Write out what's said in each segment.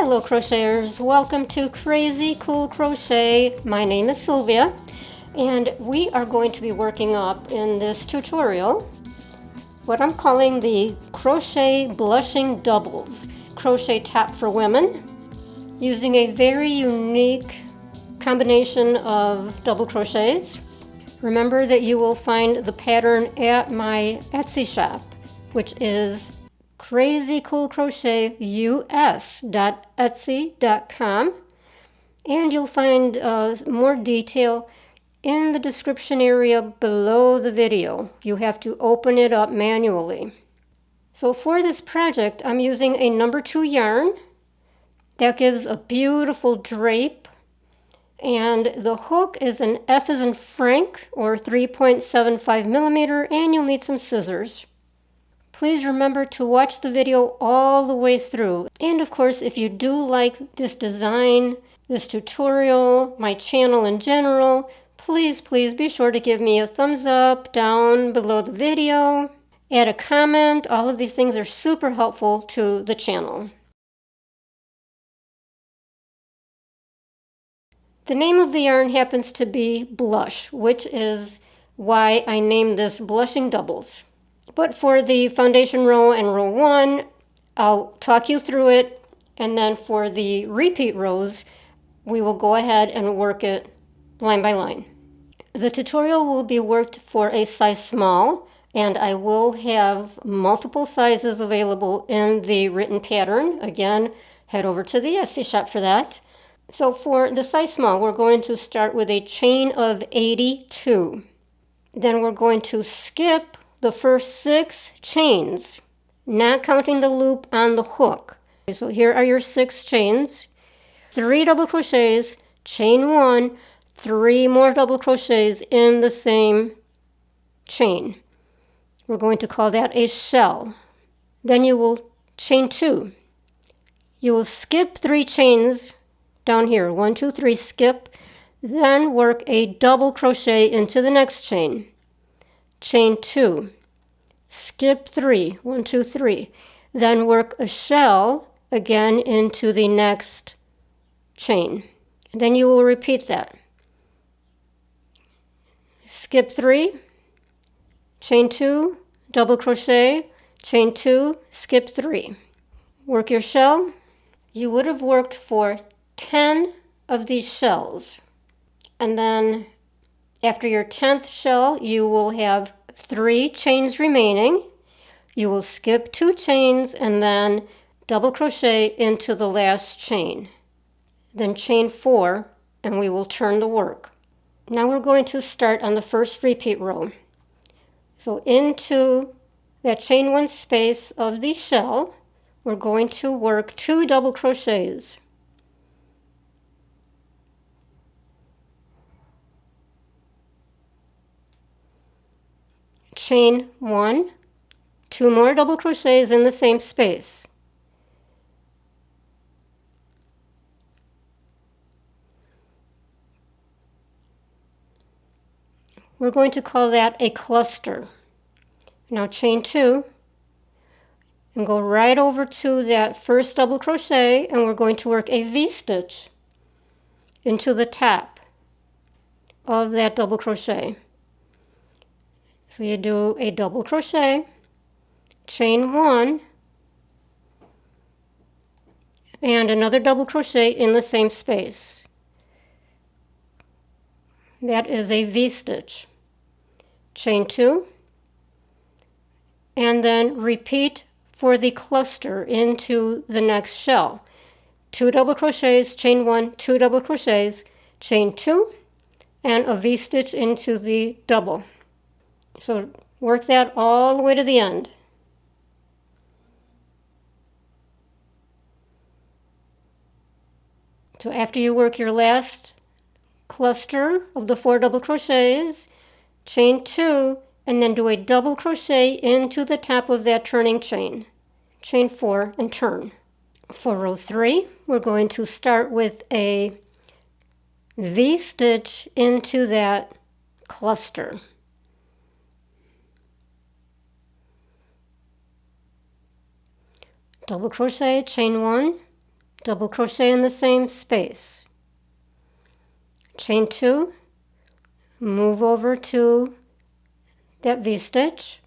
Hello crocheters, welcome to Crazy Cool Crochet. My name is Sylvia and we are going to be working up in this tutorial what I'm calling the crochet blushing doubles crochet top for women, using a very unique combination of double crochets. Remember that you will find the pattern at my Etsy shop, which is crazycoolcrochetus.etsy.com, and you'll find more detail in the description area below the video. You have to open it up manually. So for this project, I'm using a number 2 yarn that gives a beautiful drape, and the hook is an F as in Frank, or 3.75 millimeter, and you'll need some scissors. Please remember to watch the video all the way through. And of course, if you do like this design, this tutorial, my channel in general, please be sure to give me a thumbs up down below the video. Add a comment. All of these things are super helpful to the channel. The name of the yarn happens to be Blush, which is why I named this Blushing Doubles. But for the foundation row and row 1, I'll talk you through it, and then for the repeat rows, we will go ahead and work it line by line. The tutorial will be worked for a size small, and I will have multiple sizes available in the written pattern. Again, head over to the Etsy shop for that. So for the size small, we're going to start with a chain of 82. Then we're going to skip the first 6 chains, not counting the loop on the hook. So here are your 6 chains. 3 double crochets, chain 1, 3 more double crochets in the same chain. We're going to call that a shell. Then you will chain 2. You will skip 3 chains down here, 1, 2, 3, skip, then work a double crochet into the next chain. Chain 2, skip 3, 1, 2, 3, then work a shell again into the next chain. And then you will repeat that. Skip 3, chain 2, double crochet, chain 2, skip 3. Work your shell. You would have worked for 10 of these shells. And then after your 10th shell, you will have 3 chains remaining. You will skip 2 chains and then double crochet into the last chain. Then chain 4, and we will turn the work. Now we're going to start on the first repeat row. So into that chain 1 space of the shell, we're going to work 2 double crochets. Chain 1, 2 more double crochets in the same space. We're going to call that a cluster. Now chain 2 and go right over to that first double crochet, and we're going to work a V-stitch into the top of that double crochet. So you do a double crochet, chain 1, and another double crochet in the same space. That is a V-stitch. Chain 2, and then repeat for the cluster into the next shell. 2 double crochets, chain 1, 2 double crochets, chain 2, and a V-stitch into the double. So work that all the way to the end. So after you work your last cluster of the 4 double crochets, chain 2, and then do a double crochet into the top of that turning chain. Chain 4 and turn. For row 3, we're going to start with a V-stitch into that cluster. Double crochet, chain 1, double crochet in the same space, chain 2, move over to that V-stitch,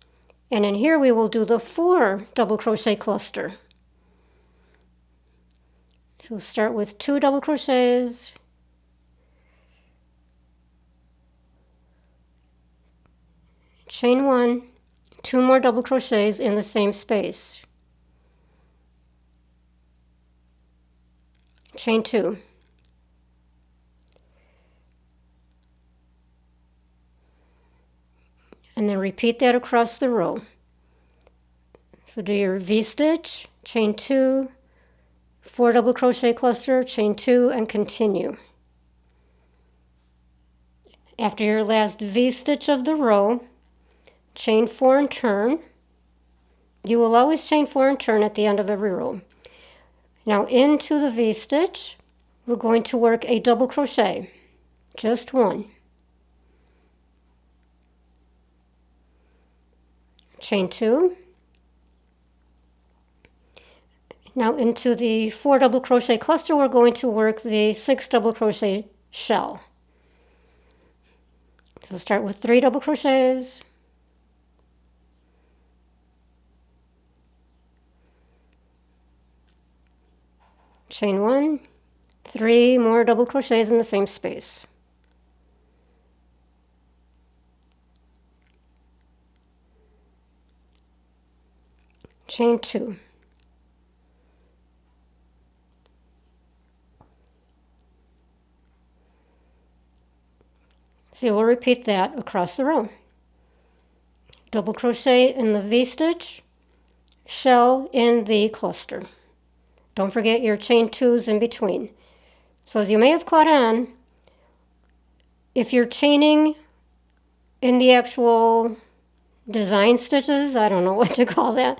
and in here we will do the 4 double crochet cluster. So start with 2 double crochets, chain 1, 2 more double crochets in the same space, chain 2, and then repeat that across the row. So do your V-stitch, chain 2, 4 double crochet cluster, chain 2, and continue. After your last V-stitch of the row, chain 4 and turn. You will always chain 4 and turn at the end of every row. Now into the V-stitch, we're going to work a double crochet, just 1. Chain 2. Now into the 4 double crochet cluster, we're going to work the 6 double crochet shell. So start with 3 double crochets, chain 1, 3 more double crochets in the same space. Chain 2. So we'll repeat that across the row. Double crochet in the V-stitch, shell in the cluster. Don't forget your chain 2s in between. So as you may have caught on, if you're chaining in the actual design stitches, I don't know what to call that,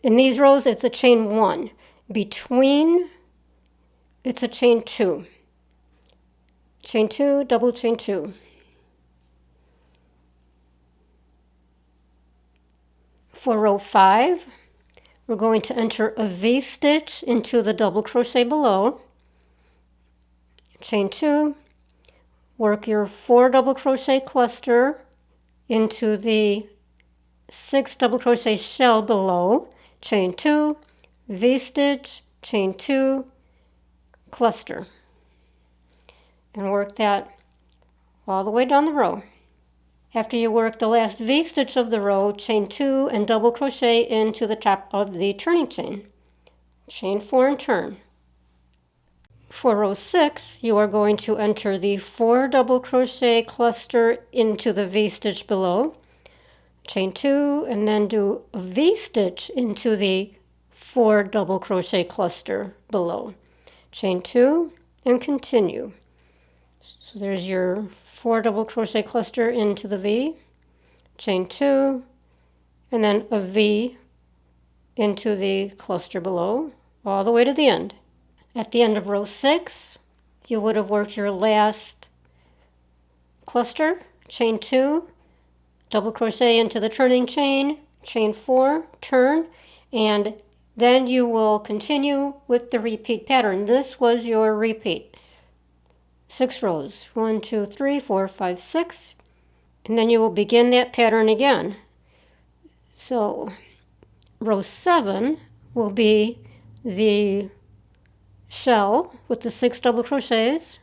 in these rows it's a chain 1. Between, it's a chain 2. Chain 2, double chain 2. For row 5, we're going to enter a V-stitch into the double crochet below, chain 2, work your 4 double crochet cluster into the 6 double crochet shell below, chain 2, V-stitch, chain 2, cluster, and work that all the way down the row. After you work the last V-stitch of the row, chain 2 and double crochet into the top of the turning chain. Chain 4 and turn. For row 6, you are going to enter the 4 double crochet cluster into the V-stitch below, chain 2, and then do a V-stitch into the 4 double crochet cluster below, chain 2, and continue. So there's your 4 double crochet cluster into the V, chain 2, and then a V into the cluster below, all the way to the end. At the end of row 6, you would have worked your last cluster, chain 2, double crochet into the turning chain, chain 4, turn, and then you will continue with the repeat pattern. This was your repeat. 6 rows, 1, 2, 3, 4, 5, 6, and then you will begin that pattern again. So row 7 will be the shell with the 6 double crochets,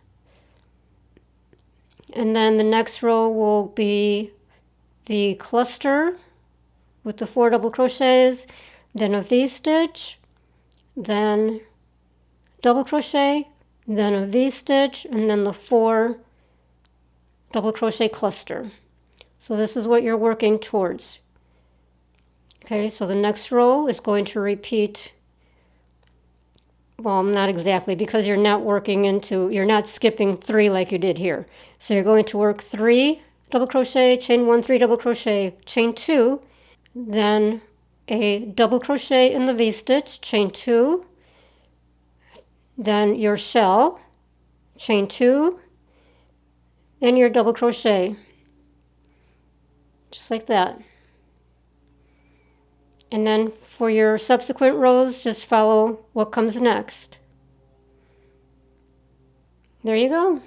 and then the next row will be the cluster with the 4 double crochets, then a V-stitch, then double crochet, then a V-stitch, and then the 4 double crochet cluster. So this is what you're working towards. Okay, so the next row is going to repeat, well, not exactly, because you're not skipping 3 like you did here. So you're going to work 3 double crochet, chain 1, 3 double crochet, chain 2, then a double crochet in the V-stitch, chain 2, then your shell, chain 2, and your double crochet, just like that. And then for your subsequent rows, just follow what comes next. There you go.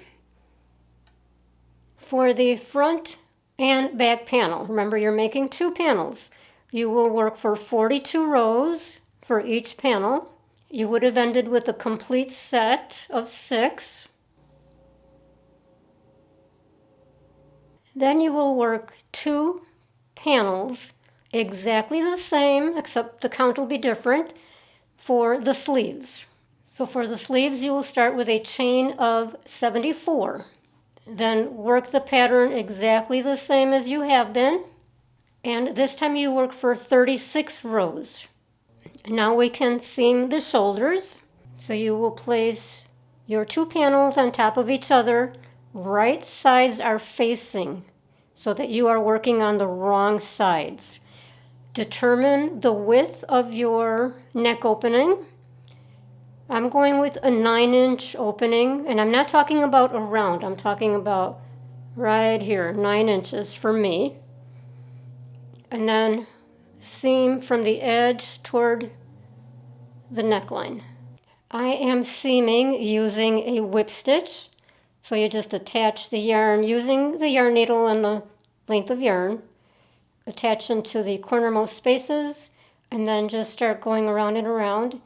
For the front and back panel, remember you're making 2 panels. You will work for 42 rows for each panel. You would have ended with a complete set of 6. Then you will work 2 panels exactly the same, except the count will be different, for the sleeves. So for the sleeves, you will start with a chain of 74. Then work the pattern exactly the same as you have been. And this time you work for 36 rows. Now we can seam the shoulders. So you will place your 2 panels on top of each other. Right sides are facing so that you are working on the wrong sides. Determine the width of your neck opening. I'm going with a 9-inch opening, and I'm not talking about around, I'm talking about right here, 9 inches for me. And then seam from the edge toward the neckline. I am seaming using a whip stitch. So you just attach the yarn using the yarn needle and the length of yarn. Attach them to the cornermost spaces, and then just start going around and around.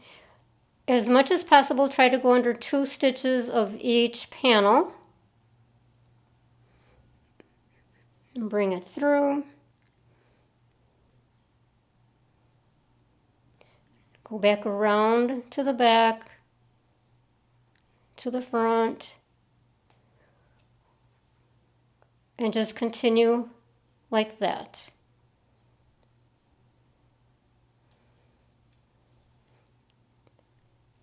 As much as possible, try to go under 2 stitches of each panel. And bring it through. Go back around to the back, to the front, and just continue like that.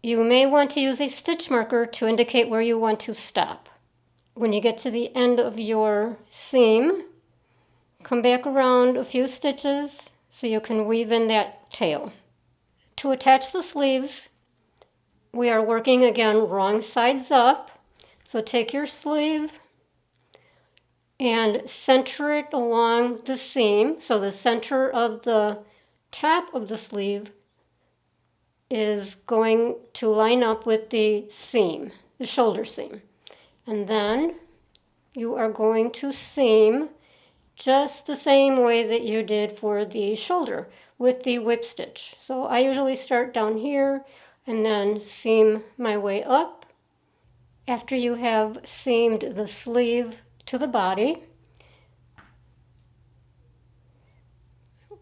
You may want to use a stitch marker to indicate where you want to stop. When you get to the end of your seam, come back around a few stitches so you can weave in that tail. To attach the sleeves, we are working again wrong sides up. So take your sleeve and center it along the seam. So the center of the top of the sleeve is going to line up with the seam, the shoulder seam. And then you are going to seam just the same way that you did for the shoulder with the whip stitch. So I usually start down here and then seam my way up. After you have seamed the sleeve to the body,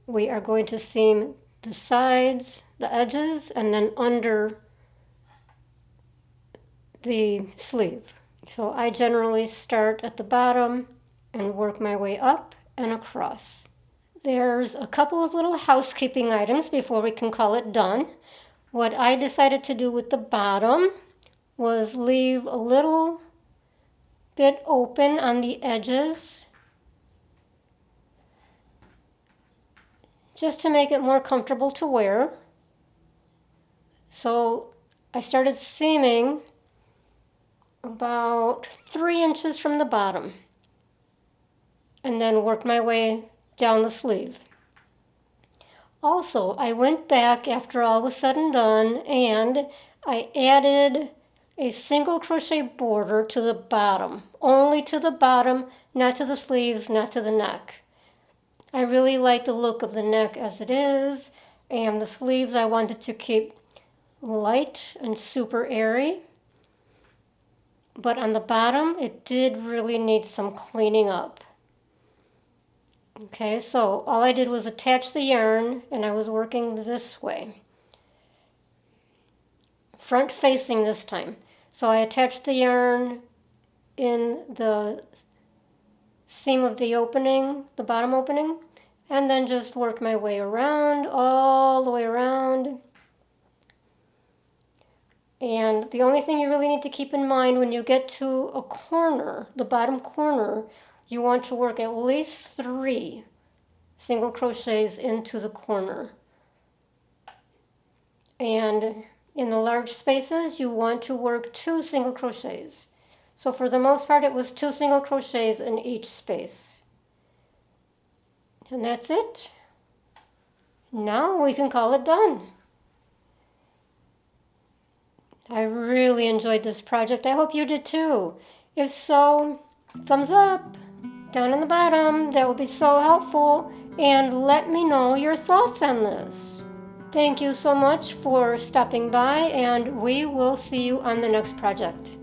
we are going to seam the sides, the edges, and then under the sleeve. So I generally start at the bottom and work my way up and across. There's a couple of little housekeeping items before we can call it done. What I decided to do with the bottom was leave a little bit open on the edges just to make it more comfortable to wear. So I started seaming about 3 inches from the bottom and then worked my way down the sleeve. Also, I went back after all was said and done and I added a single crochet border to the bottom, only to the bottom, not to the sleeves, not to the neck. I really like the look of the neck as it is, and the sleeves I wanted to keep light and super airy. But on the bottom, it did really need some cleaning up. Okay, so all I did was attach the yarn, and I was working this way. Front facing this time. So I attached the yarn in the seam of the opening, the bottom opening, and then just worked my way around, all the way around. And the only thing you really need to keep in mind when you get to a corner, the bottom corner, you want to work at least 3 single crochets into the corner. And in the large spaces, you want to work 2 single crochets. So for the most part, it was 2 single crochets in each space. And that's it. Now we can call it done. I really enjoyed this project. I hope you did too. If so, thumbs up down on the bottom. That would be so helpful. And let me know your thoughts on this. Thank you so much for stopping by, and we will see you on the next project.